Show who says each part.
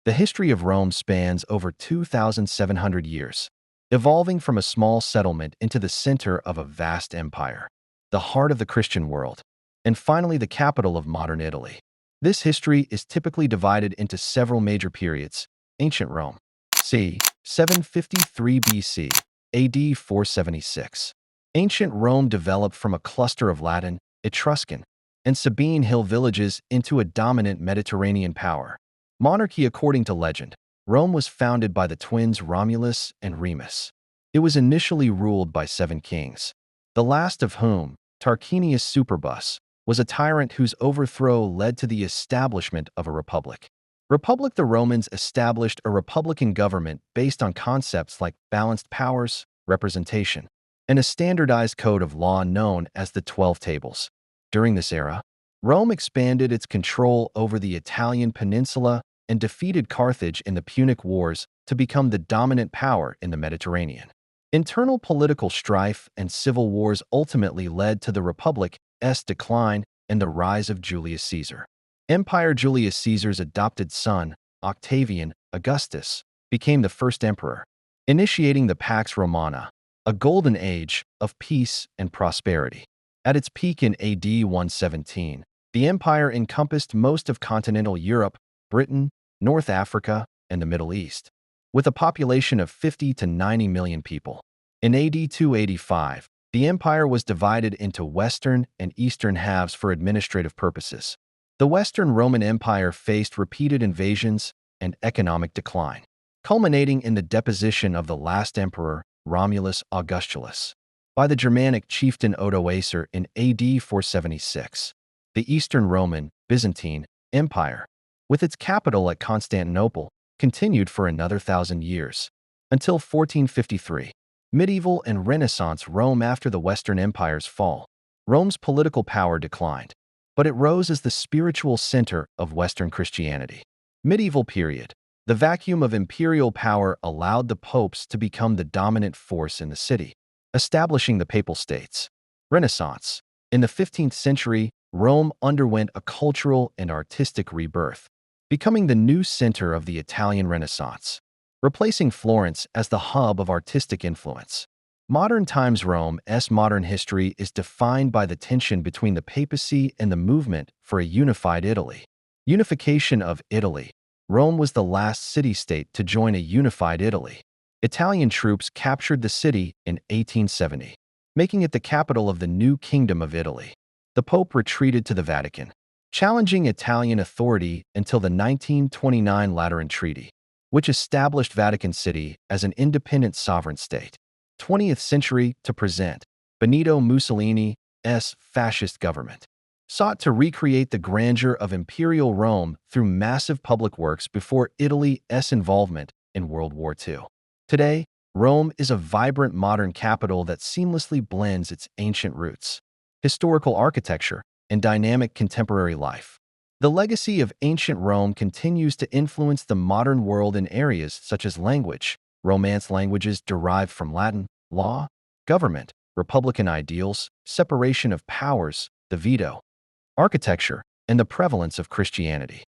Speaker 1: The history of Rome spans over 2,700 years, evolving from a small settlement into the center of a vast empire, the heart of the Christian world, and finally the capital of modern Italy. This history is typically divided into several major periods. Ancient Rome, c. 753 BC, AD 476. Ancient Rome developed from a cluster of Latin, Etruscan, and Sabine hill villages into a dominant Mediterranean power. Monarchy. According to legend, Rome was founded by the twins Romulus and Remus. It was initially ruled by 7 kings, the last of whom, Tarquinius Superbus, was a tyrant whose overthrow led to the establishment of a republic. The Romans established a republican government based on concepts like balanced powers, representation, and a standardized code of law known as the 12 Tables. During this era, Rome expanded its control over the Italian peninsula and defeated Carthage in the Punic Wars to become the dominant power in the Mediterranean. Internal political strife and civil wars ultimately led to the Republic's decline and the rise of Julius Caesar. Empire. Julius Caesar's adopted son, Octavian Augustus, became the first emperor, initiating the Pax Romana, a golden age of peace and prosperity. At its peak in AD 117, the empire encompassed most of continental Europe, Britain, North Africa, and the Middle East, with a population of 50 to 90 million people. In AD 285, the empire was divided into western and eastern halves for administrative purposes. The Western Roman Empire faced repeated invasions and economic decline, culminating in the deposition of the last emperor, Romulus Augustulus, by the Germanic chieftain Odoacer in AD 476. The Eastern Roman, Byzantine, Empire, with its capital at Constantinople, continued for another 1,000 years, until 1453. Medieval and Renaissance Rome. After the Western Empire's fall, Rome's political power declined, but it rose as the spiritual center of Western Christianity. Medieval period. The vacuum of imperial power allowed the popes to become the dominant force in the city, establishing the Papal States. Renaissance. In the 15th century, Rome underwent a cultural and artistic rebirth, becoming the new center of the Italian Renaissance, replacing Florence as the hub of artistic influence. Modern times. Rome's modern history is defined by the tension between the papacy and the movement for a unified Italy. Unification of Italy. Rome was the last city-state to join a unified Italy. Italian troops captured the city in 1870, making it the capital of the new Kingdom of Italy. The Pope retreated to the Vatican, challenging Italian authority until the 1929 Lateran Treaty, which established Vatican City as an independent sovereign state. 20th century to present, Benito Mussolini's fascist government sought to recreate the grandeur of imperial Rome through massive public works before Italy's involvement in World War II. Today, Rome is a vibrant modern capital that seamlessly blends its ancient roots, historical architecture, and dynamic contemporary life. The legacy of ancient Rome continues to influence the modern world in areas such as language. Romance languages derived from Latin, law, government, republican ideals, separation of powers, the veto, architecture, and the prevalence of Christianity.